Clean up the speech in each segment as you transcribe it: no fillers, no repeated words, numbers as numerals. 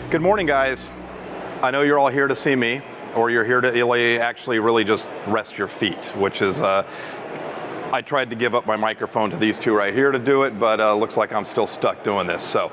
Good morning, guys. I know you're all here to see me, or you're here to actually really just rest your feet, which is, I tried to give up my microphone to these two right here to do it, but looks like I'm still stuck doing this. So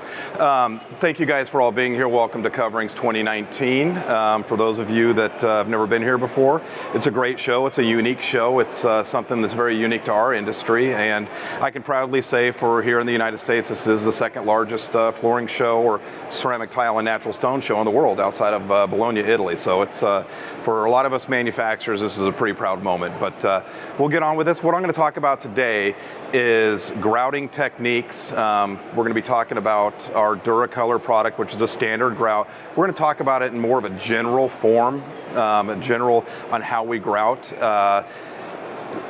thank you guys for all being here. Welcome to Coverings 2019. For those of you that have never been here before, it's a great show. It's a unique show. It's something that's very unique to our industry. And I can proudly say for here in the United States, this is the second largest flooring show or ceramic tile and natural stone show in the world outside of Bologna, Italy. So it's, for a lot of us manufacturers, this is a pretty proud moment. But we'll get on with this. What I'm going to talk about today is grouting techniques. We're going to be talking about our DuraColor product, which is a standard grout. We're going to talk about it in more of a general form, on how we grout.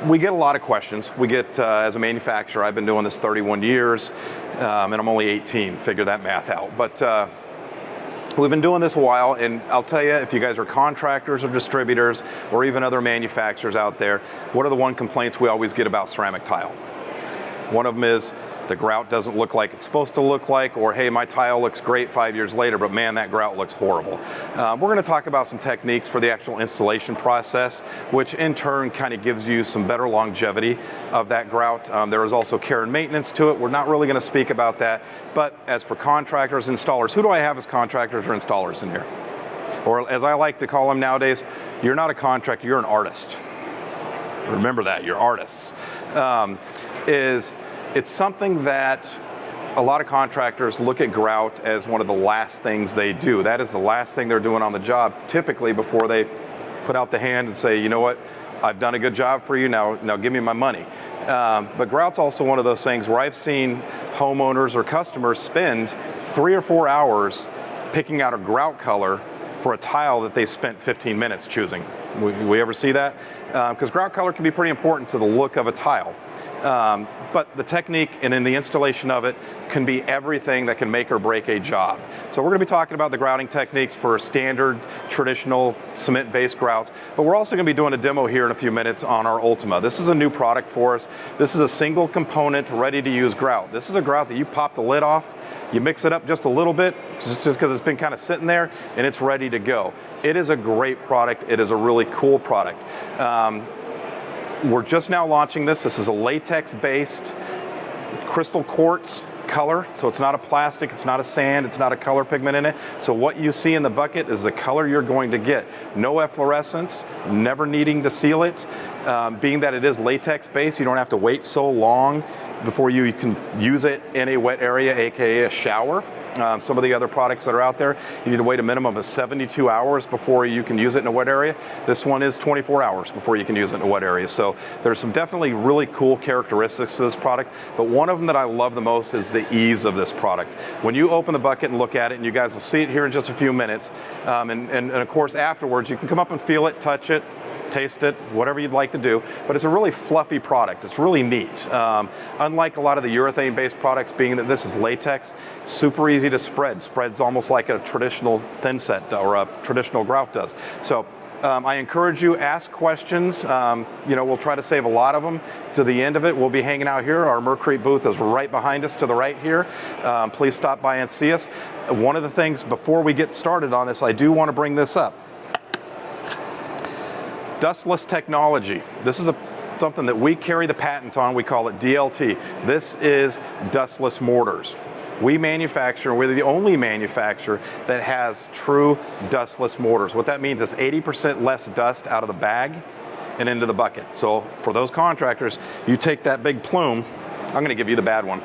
We get a lot of questions. We get, as a manufacturer, I've been doing this 31 years, and I'm only 18, figure that math out. But we've been doing this a while, and I'll tell you, if you guys are contractors or distributors or even other manufacturers out there, what are the one complaints we always get about ceramic tile? One of them is the grout doesn't look like it's supposed to look like, or hey, my tile looks great 5 years later, but man, that grout looks horrible. We're going to talk about some techniques for the actual installation process, which in turn kind of gives you some better longevity of that grout. There is also care and maintenance to it. We're not really going to speak about that, but as for contractors, installers, who do I have as contractors or installers in here? Or as I like to call them nowadays, you're not a contractor, you're an artist. Remember that, you're artists. It's something that a lot of contractors look at grout as one of the last things they do. That is the last thing they're doing on the job, typically before they put out the hand and say, you know what, I've done a good job for you, now give me my money. But grout's also one of those things where I've seen homeowners or customers spend 3 or 4 hours picking out a grout color for a tile that they spent 15 minutes choosing. We ever see that? Because grout color can be pretty important to the look of a tile. But the technique and in the installation of it can be everything that can make or break a job. So we're going to be talking about the grouting techniques for standard, traditional cement-based grouts, but we're also going to be doing a demo here in a few minutes on our Ultima. This is a new product for us. This is a single component, ready-to-use grout. This is a grout that you pop the lid off, you mix it up just a little bit, just because it's been kind of sitting there, and it's ready to go. It is a great product. It is a really cool product. We're just now launching this. This is a latex-based crystal quartz color, so it's not a plastic, it's not a sand, it's not a color pigment in it. So what you see in the bucket is the color you're going to get. No efflorescence, never needing to seal it. Being that it is latex-based, you don't have to wait so long before you can use it in a wet area, aka a shower. Some of the other products that are out there, you need to wait a minimum of 72 hours before you can use it in a wet area. This one is 24 hours before you can use it in a wet area. So there's some definitely really cool characteristics to this product, but one of them that I love the most is the ease of this product. When you open the bucket and look at it, and you guys will see it here in just a few minutes, and of course afterwards, you can come up and feel it, touch it, taste it, whatever you'd like to do, but it's a really fluffy product. It's really neat. Unlike a lot of the urethane-based products, being that this is latex, super easy to spread. Spreads almost like a traditional thin set or a traditional grout does. So I encourage you, ask questions. We'll try to save a lot of them to the end of it. We'll be hanging out here. Our Merkrete booth is right behind us to the right here. Please stop by and see us. One of the things before we get started on this, I do want to bring this up. Dustless technology. This is something that we carry the patent on. We call it DLT. This is dustless mortars. We're the only manufacturer that has true dustless mortars. What that means is 80% less dust out of the bag and into the bucket. So for those contractors, you take that big plume. I'm going to give you the bad one.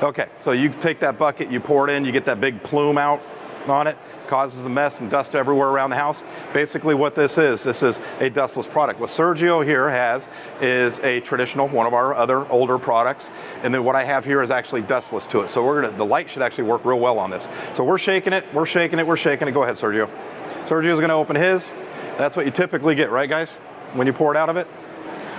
Okay, so you take that bucket, you pour it in, you get that big plume out on it, causes a mess and dust everywhere around the house. Basically what this is a dustless product. What Sergio here has is a traditional, one of our other older products, and then what I have here is actually dustless to it. So the light should actually work real well on this. So we're shaking it. Go ahead, Sergio. Sergio's gonna open his. That's what you typically get, right guys? When you pour it out of it,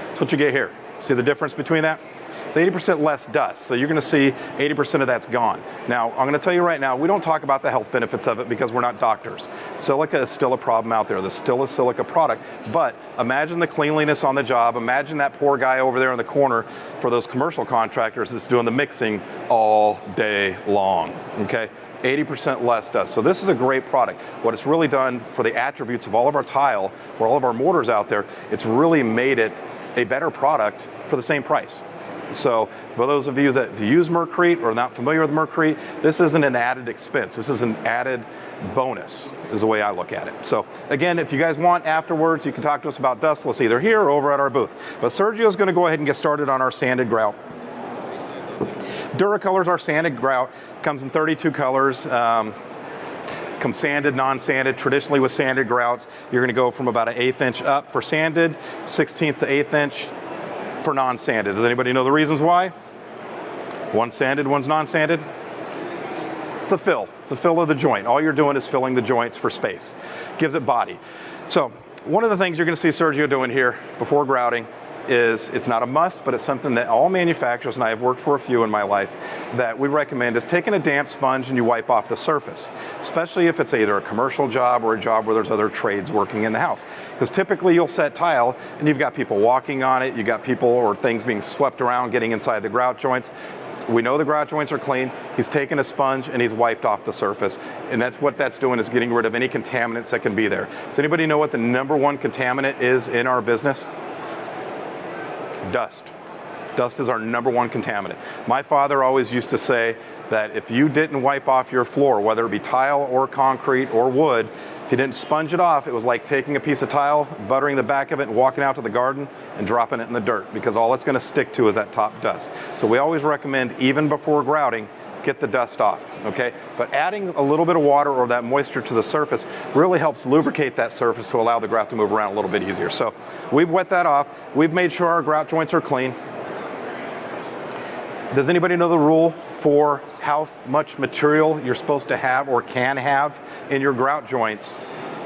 that's what you get here. See the difference between that? It's 80% less dust. So you're going to see 80% of that's gone. Now, I'm going to tell you right now, we don't talk about the health benefits of it because we're not doctors. Silica is still a problem out there. There's still a silica product. But imagine the cleanliness on the job. Imagine that poor guy over there in the corner for those commercial contractors that's doing the mixing all day long. Okay? 80% less dust. So this is a great product. What it's really done for the attributes of all of our tile, or all of our mortars out there, it's really made it a better product for the same price. So for those of you that use Merkrete or are not familiar with Merkrete, this isn't an added expense. This is an added bonus, is the way I look at it. So again, if you guys want afterwards, you can talk to us about dustless either here or over at our booth. But Sergio's going to go ahead and get started on our sanded grout. Duracolor's our sanded grout. Comes in 32 colors. Comes sanded, non-sanded. Traditionally with sanded grouts, you're going to go from about an 1/8 inch up for sanded, 1/16 to 1/8 inch for non-sanded. Does anybody know the reasons why? One's sanded, one's non-sanded. It's the fill. It's the fill of the joint. All you're doing is filling the joints for space. Gives it body. So one of the things you're going to see Sergio doing here before grouting is, it's not a must, but it's something that all manufacturers, and I have worked for a few in my life, that we recommend, is taking a damp sponge and you wipe off the surface, especially if it's either a commercial job or a job where there's other trades working in the house. Because typically you'll set tile and you've got people walking on it, you've got people or things being swept around, getting inside the grout joints. We know the grout joints are clean. He's taken a sponge and he's wiped off the surface. And that's what that's doing, is getting rid of any contaminants that can be there. Does anybody know what the #1 contaminant is in our business? Dust. Dust is our #1 contaminant. My father always used to say that if you didn't wipe off your floor, whether it be tile or concrete or wood, if you didn't sponge it off, it was like taking a piece of tile, buttering the back of it, and walking out to the garden and dropping it in the dirt, because all it's going to stick to is that top dust. So we always recommend, even before grouting, get the dust off, okay? But adding a little bit of water or that moisture to the surface really helps lubricate that surface to allow the grout to move around a little bit easier. So we've wet that off. We've made sure our grout joints are clean. Does anybody know the rule for how much material you're supposed to have or can have in your grout joints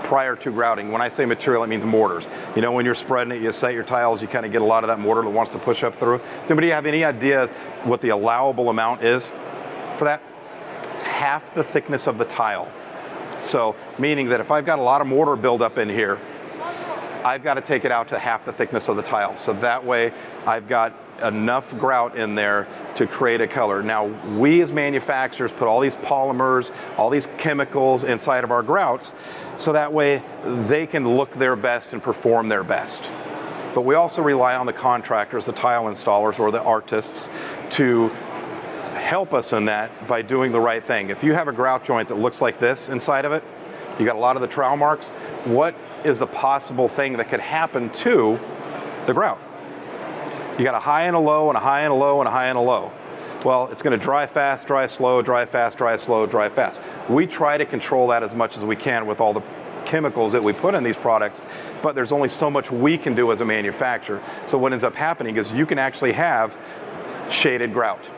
prior to grouting? When I say material, it means mortars. You know, when you're spreading it, you set your tiles, you kind of get a lot of that mortar that wants to push up through. Does anybody have any idea what the allowable amount is for that? It's half the thickness of the tile. So meaning that if I've got a lot of mortar buildup in here, I've got to take it out to half the thickness of the tile. So that way I've got enough grout in there to create a color. Now, we as manufacturers put all these polymers, all these chemicals inside of our grouts, so that way they can look their best and perform their best. But we also rely on the contractors, the tile installers, or the artists to help us in that by doing the right thing. If you have a grout joint that looks like this inside of it, you got a lot of the trowel marks, what is a possible thing that could happen to the grout? You got a high and a low and a high and a low and a high and a low. Well, it's going to dry fast, dry slow, dry fast, dry slow, dry fast. We try to control that as much as we can with all the chemicals that we put in these products, but there's only so much we can do as a manufacturer. So what ends up happening is you can actually have shaded grout.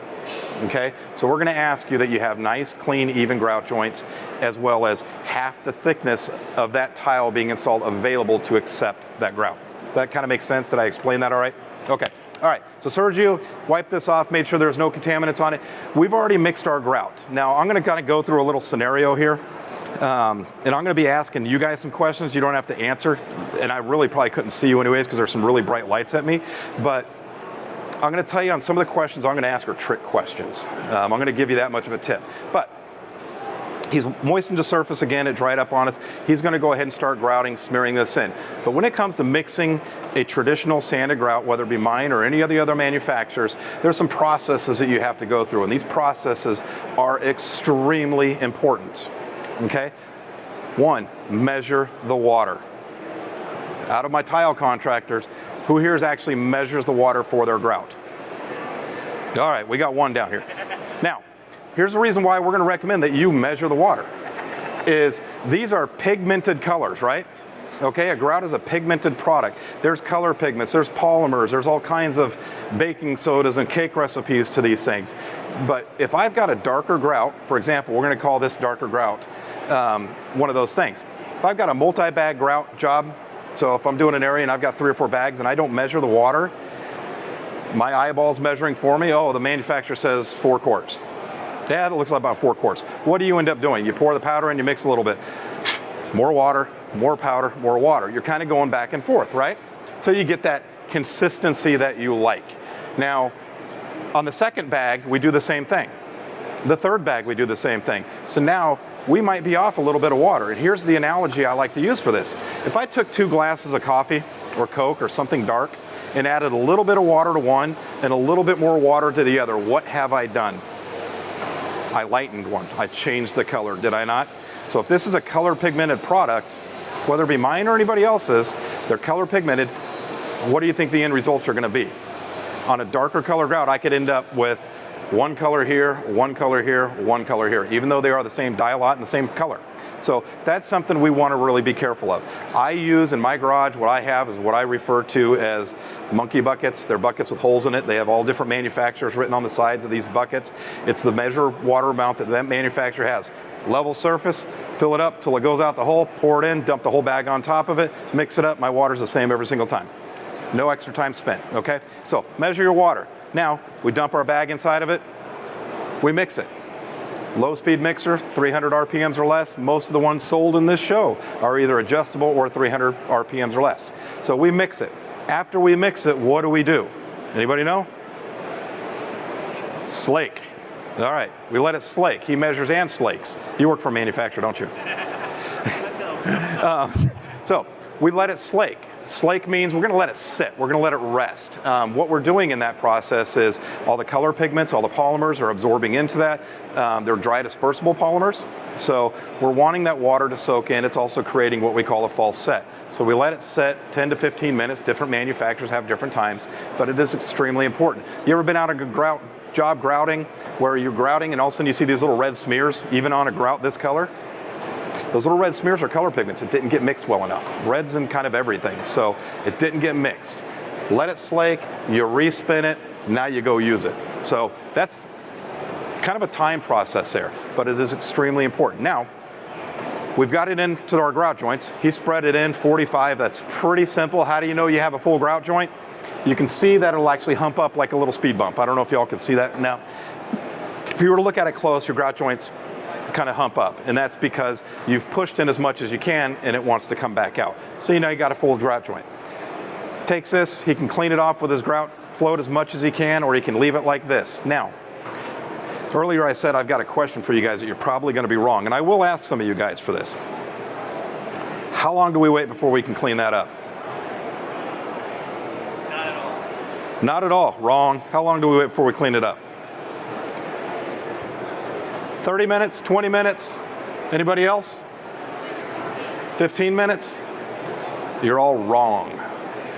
Okay, so we're going to ask you that you have nice, clean, even grout joints, as well as half the thickness of that tile being installed available to accept that grout. That kind of makes sense? Did I explain that all right? Okay. All right, so Sergio wiped this off, made sure there's no contaminants on it. We've already mixed our grout. Now, I'm going to kind of go through a little scenario here, and I'm going to be asking you guys some questions you don't have to answer, and I really probably couldn't see you anyways because there's some really bright lights at me, but I'm going to tell you on some of the questions I'm going to ask are trick questions. I'm going to give you that much of a tip. But he's moistened the surface again, it dried up on us. He's going to go ahead and start grouting, smearing this in. But when it comes to mixing a traditional sanded grout, whether it be mine or any of the other manufacturers, there's some processes that you have to go through, and these processes are extremely important. Okay? 1, measure the water. Out of my tile contractors, who here actually measures the water for their grout? All right, we got one down here. Now, here's the reason why we're going to recommend that you measure the water. Is these are pigmented colors, right? Okay, a grout is a pigmented product. There's color pigments, there's polymers, there's all kinds of baking sodas and cake recipes to these things. But if I've got a darker grout, for example, we're going to call this darker grout one of those things. If I've got a multi-bag grout job, so if I'm doing an area and I've got 3 or 4 bags and I don't measure the water, My eyeball's measuring for me. Oh, the manufacturer says 4 quarts. Yeah, that looks like about 4 quarts. What do you end up doing? You pour the powder in, you mix a little bit. More water, more powder, more water. You're kind of going back and forth, right? Till you get that consistency that you like. Now, on the second bag, we do the same thing. The third bag, we do the same thing. So now, we might be off a little bit of water. And here's the analogy I like to use for this. If I took 2 glasses of coffee or Coke or something dark and added a little bit of water to one and a little bit more water to the other, what have I done? I lightened one. I changed the color, did I not? So if this is a color pigmented product, whether it be mine or anybody else's, they're color pigmented, what do you think the end results are gonna be? On a darker color grout, I could end up with one color here, one color here, one color here, even though they are the same dye lot and the same color. So that's something we want to really be careful of. I use in my garage, what I have is what I refer to as monkey buckets. They're buckets with holes in it. They have all different manufacturers written on the sides of these buckets. It's the measure water amount that that manufacturer has. Level surface, fill it up till it goes out the hole, pour it in, dump the whole bag on top of it, mix it up. My water's the same every single time. No extra time spent, okay? So measure your water. Now, we dump our bag inside of it, we mix it. Low speed mixer, 300 RPMs or less. Most of the ones sold in this show are either adjustable or 300 RPMs or less. So we mix it. After we mix it, what do? Anybody know? Slake. All right, we let it slake. He measures and slakes. You work for a manufacturer, don't you? So we let it slake. Slake means we're going to let it sit. We're going to let it rest. What we're doing in that process is all the color pigments, all the polymers are absorbing into that. They're dry dispersible polymers. So we're wanting that water to soak in. It's also creating what we call a false set. So we let it set 10 to 15 minutes. Different manufacturers have different times, but it is extremely important. You ever been out of a job grouting where you're grouting and all of a sudden you see these little red smears, even on a grout this color? Those little red smears are color pigments. It didn't get mixed well enough. Red's in kind of everything, so it didn't get mixed. Let it slake, you respin it, now you go use it. So that's kind of a time process there, but it is extremely important. Now, we've got it into our grout joints. He spread it in 45, that's pretty simple. How do you know you have a full grout joint? You can see that it'll actually hump up like a little speed bump. I don't know if y'all can see that now. If you were to look at it close, your grout joints kind of hump up, and that's because you've pushed in as much as you can and it wants to come back out. So you know you got a full grout joint. Takes this, he can clean it off with his grout float as much as he can, or he can leave it like this. Now, earlier I said I've got a question for you guys that you're probably going to be wrong, and I will ask some of you guys for this. How long do we wait before we can clean that up? Not at all. Not at all. Wrong. How long do we wait before we clean it up? 30 minutes, 20 minutes? Anybody else? 15 minutes? You're all wrong.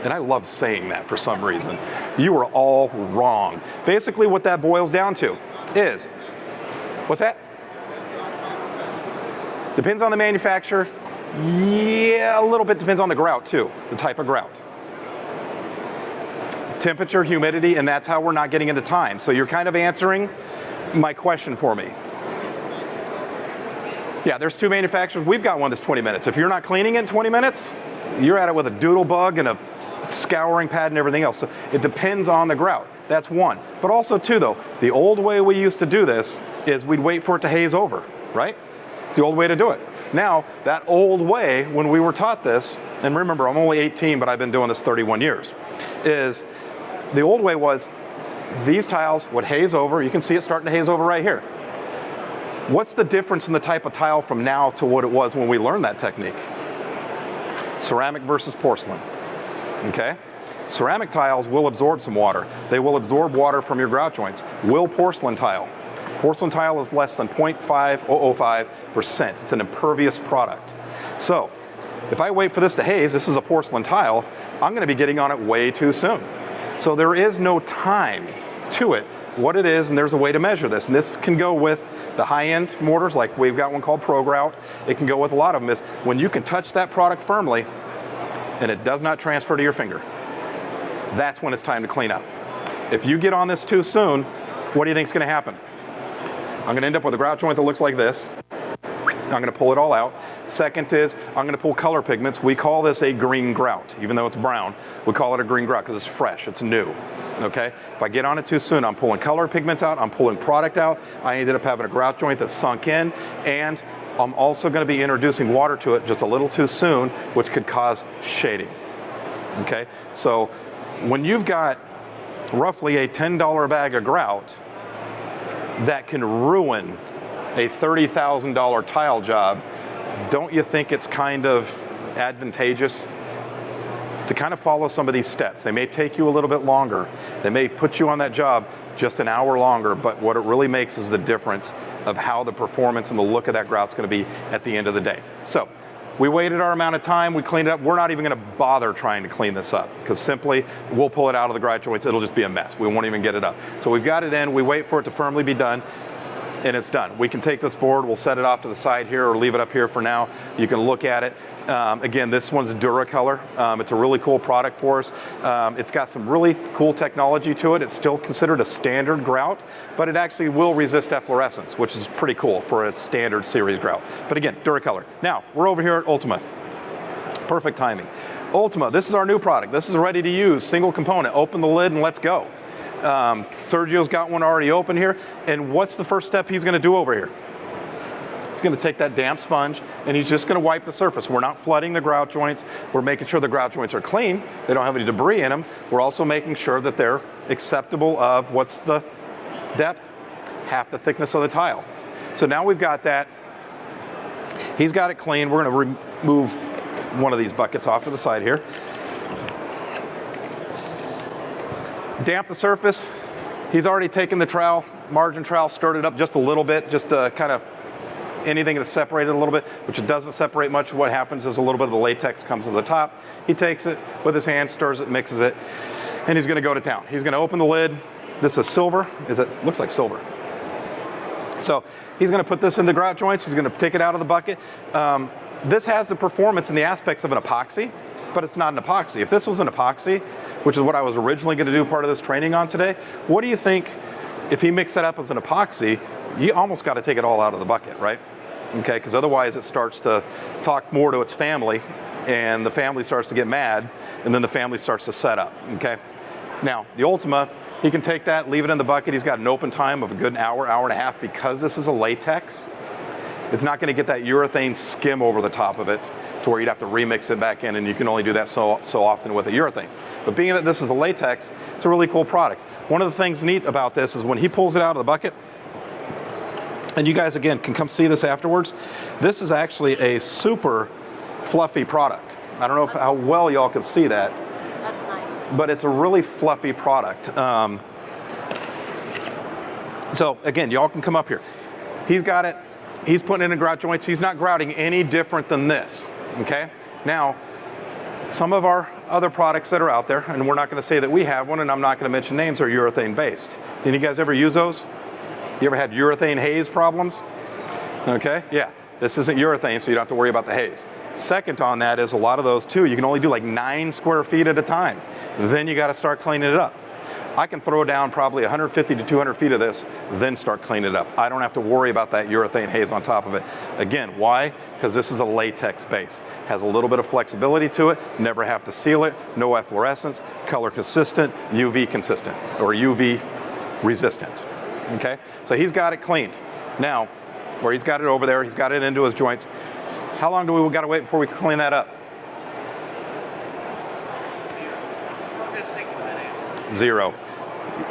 And I love saying that for some reason. You are all wrong. Basically what that boils down to is, what's that? Depends on the manufacturer. Yeah, a little bit depends on the grout too, the type of grout. Temperature, humidity, and that's how we're not getting into time. So you're kind of answering my question for me. Yeah, there's 2 manufacturers. We've got one that's 20 minutes. If you're not cleaning it in 20 minutes, you're at it with a doodle bug and a scouring pad and everything else. So it depends on the grout. That's one. But also 2 though, the old way we used to do this is we'd wait for it to haze over, right? It's the old way to do it. Now, that old way, when we were taught this, and remember, I'm only 18, but I've been doing this 31 years, is the old way was these tiles would haze over. You can see it starting to haze over right here. What's the difference in the type of tile from now to what it was when we learned that technique? Ceramic versus porcelain, okay? Ceramic tiles will absorb some water. They will absorb water from your grout joints. Will porcelain tile? Porcelain tile is less than 0.5005%. It's an impervious product. So, if I wait for this to haze, this is a porcelain tile, I'm gonna be getting on it way too soon. So there is no time to it. What it is, and there's a way to measure this, and this can go with the high-end mortars, like we've got one called Pro Grout. It can go with a lot of them, is when you can touch that product firmly and it does not transfer to your finger. That's when it's time to clean up. If you get on this too soon, what do you think is going to happen? I'm going to end up with a grout joint that looks like this. I'm going to pull it all out. Second is, I'm going to pull color pigments. We call this a green grout. Even though it's brown, we call it a green grout because it's fresh, it's new. Okay, if I get on it too soon, I'm pulling color pigments out, I'm pulling product out. I ended up having a grout joint that's sunk in, and I'm also going to be introducing water to it just a little too soon, which could cause shading. Okay, so when you've got roughly a $10 bag of grout that can ruin a $30,000 tile job, don't you think it's kind of advantageous to kind of follow some of these steps? They may take you a little bit longer. They may put you on that job just an hour longer, but what it really makes is the difference of how the performance and the look of that grout's going to be at the end of the day. So we waited our amount of time, we cleaned it up. We're not even going to bother trying to clean this up, because simply we'll pull it out of the grout joints. It'll just be a mess. We won't even get it up. So we've got it in, we wait for it to firmly be done, and it's done. We can take this board, we'll set it off to the side here or leave it up here for now. You can look at it. Again, this one's Duracolor. It's a really cool product for us. It's got some really cool technology to it. It's still considered a standard grout, but it actually will resist efflorescence, which is pretty cool for a standard series grout. But again, Duracolor. Now, we're over here at Ultima. Perfect timing. Ultima, this is our new product. This is ready to use, single component. Open the lid and let's go. Sergio's got one already open here, and what's the first step he's going to do over here? He's going to take that damp sponge and he's just going to wipe the surface. We're not flooding the grout joints. We're making sure the grout joints are clean. They don't have any debris in them. We're also making sure that they're acceptable of, what's the depth? Half the thickness of the tile. So now we've got that. He's got it clean. We're going to remove one of these buckets off to the side here. Damp the surface. He's already taken the trowel, margin trowel, stirred it up just a little bit, just to kind of anything that's separated a little bit, which it doesn't separate much. What happens is a little bit of the latex comes to the top. He takes it with his hand, stirs it, mixes it, and he's going to go to town. He's going to open the lid. This is silver. Looks like silver. So he's going to put this in the grout joints. He's going to take it out of the bucket. This has the performance and the aspects of an epoxy, but it's not an epoxy. If this was an epoxy, which is what I was originally going to do part of this training on today, what do you think if he mixed it up as an epoxy? You almost got to take it all out of the bucket, right? Okay, because otherwise it starts to talk more to its family, and the family starts to get mad, and then the family starts to set up, okay? Now, the Ultima, he can take that, leave it in the bucket. He's got an open time of a good hour, hour and a half. Because this is a latex, it's not going to get that urethane skim over the top of it to where you'd have to remix it back in, and you can only do that so often with a urethane. But being that this is a latex, it's a really cool product. One of the things neat about this is when he pulls it out of the bucket, and you guys, again, can come see this afterwards, this is actually a super fluffy product. I don't know how well y'all can see that. That's nice. But it's a really fluffy product. So again, y'all can come up here. He's got it. He's putting it in grout joints. He's not grouting any different than this, okay? Now, some of our other products that are out there, and we're not going to say that we have one, and I'm not going to mention names, are urethane based. Did you guys ever use those? You ever had urethane haze problems? Okay, yeah. This isn't urethane, so you don't have to worry about the haze. Second on that is a lot of those too, you can only do like 9 square feet at a time. Then you got to start cleaning it up. I can throw down probably 150 to 200 feet of this, then start cleaning it up. I don't have to worry about that urethane haze on top of it. Again, why? Because this is a latex base. Has a little bit of flexibility to it, never have to seal it, no efflorescence, color consistent, UV consistent, or UV resistant. Okay, so he's got it cleaned. Now, where he's got it over there, he's got it into his joints. How long do we got to wait before we can clean that up? 0.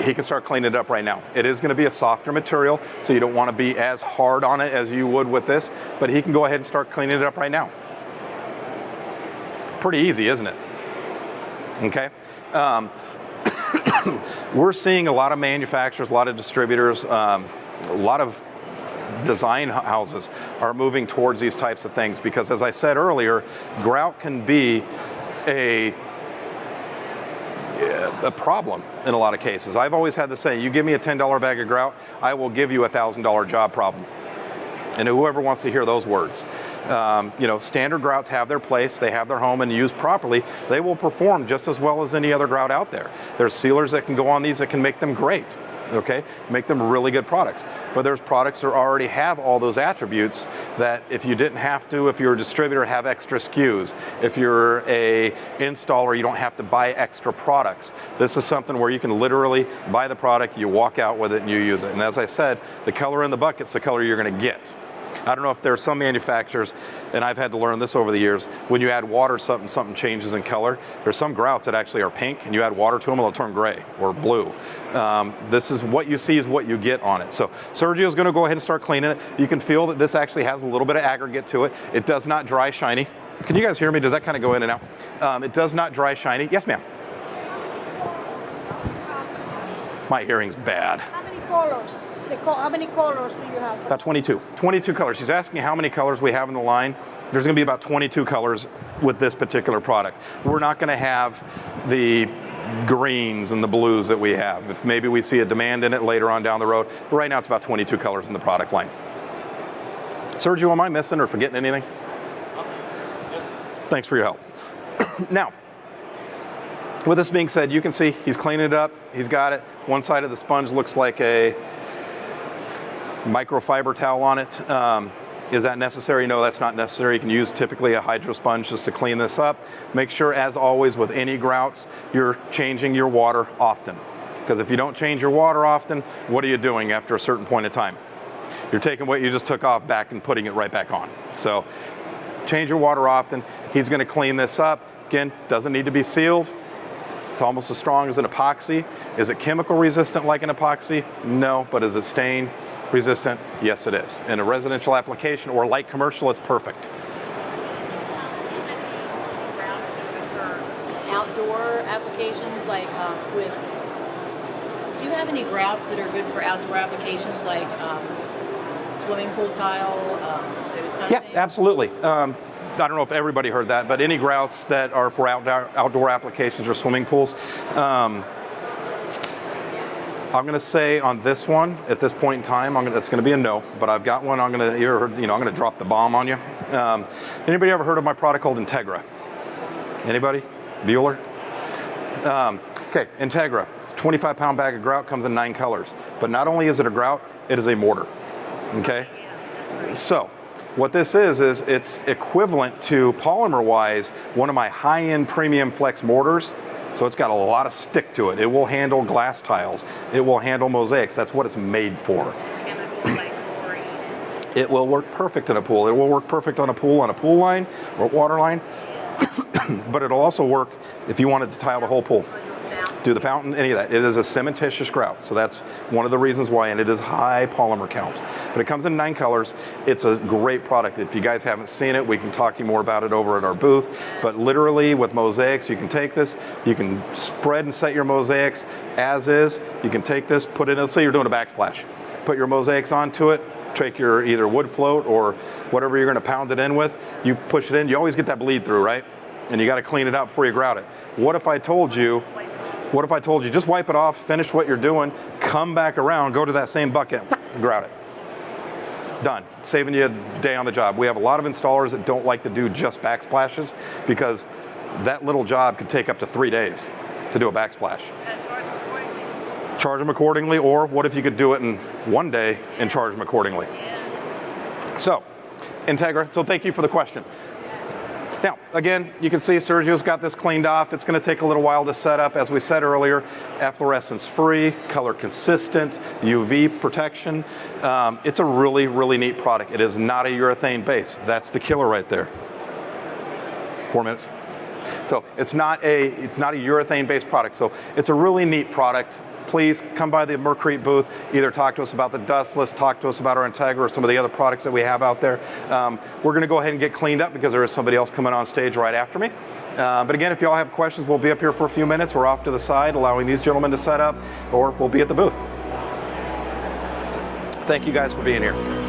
He can start cleaning it up right now. It is going to be a softer material, so you don't want to be as hard on it as you would with this, but he can go ahead and start cleaning it up right now. Pretty easy, isn't it? Okay. We're seeing a lot of manufacturers, a lot of distributors, a lot of design houses are moving towards these types of things because, as I said earlier, grout can be a problem in a lot of cases. I've always had the saying, you give me a $10 bag of grout, I will give you a $1,000 job problem. And whoever wants to hear those words. You know, standard grouts have their place, they have their home, and used properly, they will perform just as well as any other grout out there. There's sealers that can go on these that can make them great. okay? Make them really good products. But there's products that already have all those attributes that if you didn't have to, if you're a distributor, have extra SKUs. If you're a installer, you don't have to buy extra products. This is something where you can literally buy the product, you walk out with it, and you use it. And as I said, the color in the bucket's the color you're gonna get. I don't know if there are some manufacturers, and I've had to learn this over the years, when you add water, something changes in color. There's some grouts that actually are pink, and you add water to them, it'll turn gray or blue. This is what you see is what you get on it. So Sergio's gonna go ahead and start cleaning it. You can feel that this actually has a little bit of aggregate to it. It does not dry shiny. Can you guys hear me? Does that kind of go in and out? It does not dry shiny. Yes, ma'am. My hearing's bad. How many colors? How many colors do you have? About 22. 22 colors. She's asking how many colors we have in the line. There's going to be about 22 colors with this particular product. We're not going to have the greens and the blues that we have. If maybe we see a demand in it later on down the road. But right now it's about 22 colors in the product line. Sergio, am I missing or forgetting anything? Thanks for your help. Now, with this being said, you can see he's cleaning it up. He's got it. One side of the sponge looks like a microfiber towel on it. Is that necessary? No, that's not necessary. You can use typically a hydro sponge just to clean this up. Make sure, as always with any grouts, you're changing your water often. Because if you don't change your water often, what are you doing after a certain point of time? You're taking what you just took off back and putting it right back on. So change your water often. He's going to clean this up. Again, doesn't need to be sealed. It's almost as strong as an epoxy. Is it chemical resistant like an epoxy? No, but is it stain resistant? Yes, it is. In a residential application or light commercial, it's perfect. Outdoor applications, like do you have any grouts that are good for outdoor applications, like swimming pool tile, those kind of things? Yeah, absolutely. I don't know if everybody heard that, but any grouts that are for outdoor applications or swimming pools, I'm going to say on this one, at this point in time, that's going to be a no. But I've got one. I'm going to drop the bomb on you. Anybody ever heard of my product called Integra? Anybody? Bueller? Okay, Integra. It's a 25-pound bag of grout. Comes in 9 colors. But not only is it a grout, it is a mortar. Okay. So what this is it's equivalent to polymer-wise one of my high-end premium flex mortars. So it's got a lot of stick to it. It will handle glass tiles. It will handle mosaics. That's what it's made for. It will work perfect in a pool. It will work perfect on a pool line or water line. But it'll also work if you wanted to tile the whole pool. Do the fountain, any of that. It is a cementitious grout. So that's one of the reasons why, and it is high polymer count. But it comes in 9 colors. It's a great product. If you guys haven't seen it, we can talk to you more about it over at our booth. But literally with mosaics, you can take this, you can spread and set your mosaics as is. You can take this, put it in, let's say you're doing a backsplash. Put your mosaics onto it, take your either wood float or whatever you're gonna pound it in with, you push it in, you always get that bleed through, right? And you gotta clean it out before you grout it. What if I told you just wipe it off, finish what you're doing, come back around, go to that same bucket, grout it. Done. Saving you a day on the job. We have a lot of installers that don't like to do just backsplashes because that little job could take up to 3 days to do a backsplash. Charge them accordingly, or what if you could do it in 1 day and charge them accordingly? So, Integra, so thank you for the question. Now, again, you can see Sergio's got this cleaned off. It's going to take a little while to set up. As we said earlier, efflorescence free, color consistent, UV protection. It's a really, really neat product. It is not a urethane base. That's the killer right there. 4 minutes. So it's not a urethane based product. So it's a really neat product. Please come by the Merkrete booth, either talk to us about the dustless, talk to us about our Integra or some of the other products that we have out there. We're going to go ahead and get cleaned up because there is somebody else coming on stage right after me. But again, if you all have questions, we'll be up here for a few minutes. We're off to the side, allowing these gentlemen to set up, or we'll be at the booth. Thank you guys for being here.